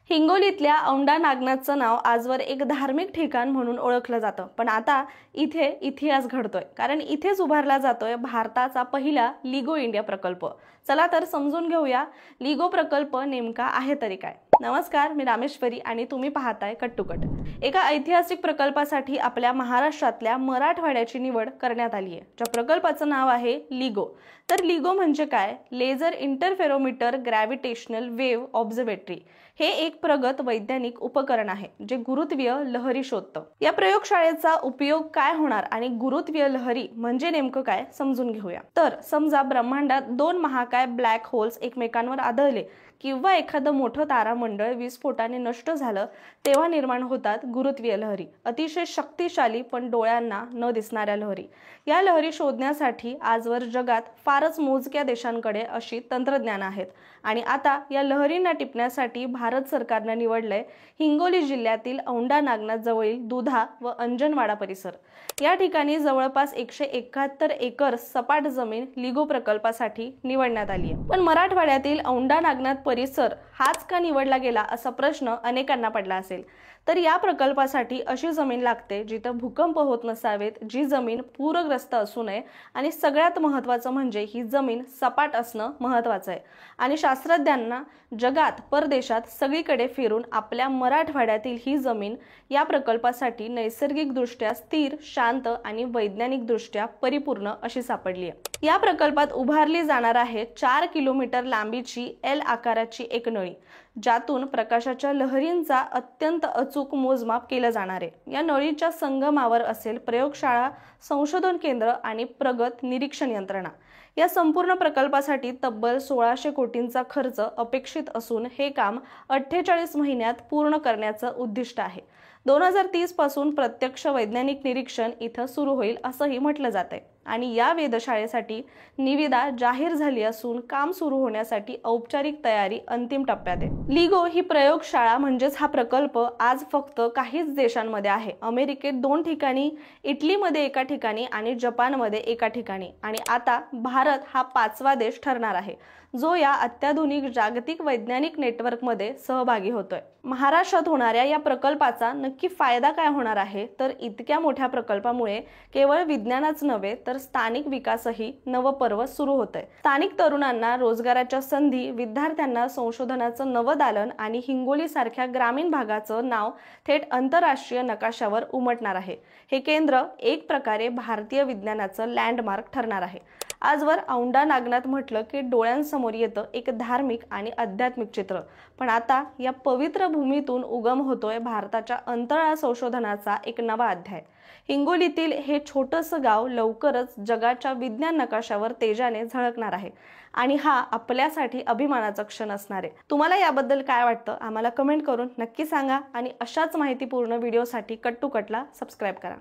हिंगोलीतल्या औंढा नागनाथचं नाव आजवर एक धार्मिक ठिकाण म्हणून ओळखलं जातं, पण आता इथे इतिहास घडतोय, कारण इथेच उभारला जातोय भारताचा पहिला लिगो इंडिया प्रकल्प। चला तर समजून घेऊया लिगो प्रकल्प नेमका आहे तरी काय। नमस्कार, मी रामेश्वरी आणि तुम्ही पाहताय कट टू कट। एका ऐतिहासिक प्रकल्पासाठी आपल्या महाराष्ट्रातल्या मराठवाड्याची निवड करण्यात आली आहे, ज्या प्रकल्पाचं नाव आहे लिगो। तर लिगो म्हणजे काय? Laser interferometer gravitational wave observatory हे एक प्रगत वैज्ञानिक उपकरण आहे जे गुरुत्वीय लहरी शोधतं। या प्रयोगशाळेचा उपयोग काय होणार आणि गुरुत्वीय लहरी म्हणजे नेमकं काय समजून घेऊया। तर समजा ब्रह्मांडात दोन महाकाय ब्लॅक होल्स एकमेकांवर आदळले किंवा एखादं मोठं तारामंडळ विस्फोटाने नष्ट झालं, तेव्हा निर्माण होतात गुरुत्वीय लहरी, अतिशय शक्तिशाली पण डोळ्यांना न दिसणाऱ्या लहरी। या लहरी शोधण्यासाठी आजवर जगात फारच मोजक्या देशांकडे अशी तंत्रज्ञान आहेत आणि आता या लहरींना टिपण्यासाठी भारत सरकारने निवडलंय हिंगोली जिल्ह्यातील औंढा नागनाथ जवळील दुधा व अंजनवाडा परिसर। या ठिकाणी जवळपास 171 एकर सपाट जमीन लिगो प्रकल्पासाठी निवडण्यात आली आहे। पण मराठवाड्यातील औंढा नागनाथ परिसर हाच का निवडला गेला असा प्रश्न अनेकांना पडला असेल। तर या प्रकल्पासाठी अशी जमीन लागते जिथे भूकंप होत नसावेत, जी जमीन पूरग्रस्त असू नये आणि सगळ्यात महत्त्वाचं म्हणजे ही जमीन सपाट असणं महत्त्वाचं आहे। आणि शास्त्रज्ञांना जगात परदेशात सगळीकडे फिरून आपल्या मराठवाड्यातील ही जमीन या प्रकल्पासाठी नैसर्गिकदृष्ट्या स्थिर, शांत आणि वैज्ञानिकदृष्ट्या परिपूर्ण अशी सापडली आहे। या प्रकल्पात उभारली जाणार आहे 4 किलोमीटर लांबीची एल आकाराची एक नळी, ज्यातून प्रकाशाच्या लहरींचा अत्यंत अचूक मोजमाप केलं जाणार आहे। या नळीच्या संगमावर असेल प्रयोगशाळा, संशोधन केंद्र आणि प्रगत निरीक्षण यंत्रणा। या संपूर्ण प्रकल्पासाठी तब्बल 1600 कोटींचा खर्च अपेक्षित असून हे काम 48 महिन्यात पूर्ण करण्याचं उद्दिष्ट आहे। 2030 पासून प्रत्यक्ष वैज्ञानिक निरीक्षण इथं सुरू होईल असंही म्हटलं जातंय आणि या वेधशाळेसाठी निविदा जाहीर झाली असून काम सुरू होण्यासाठी औपचारिक तयारी अंतिम टप्प्यात आहे। लिगो ही प्रयोगशाळा म्हणजेच हा प्रकल्प आज फक्त काहीच देशांमध्ये आहे। अमेरिकेत 2 ठिकाणी, इटलीमध्ये एका ठिकाणी आणि जपानमध्ये एका ठिकाणी, आणि आता भारत हा 5वा देश ठरणार आहे जो या अत्याधुनिक जागतिक वैज्ञानिक नेटवर्कमध्ये सहभागी होतोय। महाराष्ट्रात होणाऱ्या या प्रकल्पाचा नक्की फायदा काय होणार आहे? तर इतक्या मोठ्या प्रकल्पामुळे केवळ विज्ञानच नव्हे तर स्थानिक विकासही नवपर्व सुरू होतंय। स्थानिक तरुणांना रोजगाराच्या संधी, विद्यार्थ्यांना संशोधनाचं नवदालन आणि हिंगोली सारख्या ग्रामीण भागाचं नाव थेट आंतरराष्ट्रीय नकाशावर उमटणार आहे। हे केंद्र एक प्रकारे भारतीय विज्ञानाचं लँडमार्क ठरणार आहे। आजवर औंढा नागनाथ म्हटलं की डोळ्यांसमोर येतं एक धार्मिक आणि आध्यात्मिक चित्र, पण आता या पवित्र भूमीतून उगम होतोय भारताच्या अंतराळ संशोधनाचा एक नवा अध्याय। हिंगोलीतील हे छोटंसं गाव लवकरच जगाच्या विज्ञान नकाशावर तेजाने झळकणार आहे आणि हा आपल्यासाठी अभिमानाचा क्षण असणार आहे। तुम्हाला याबद्दल काय वाटतं आम्हाला कमेंट करून नक्की सांगा आणि अशाच माहितीपूर्ण व्हिडिओसाठी कट टू कटला सबस्क्राइब करा।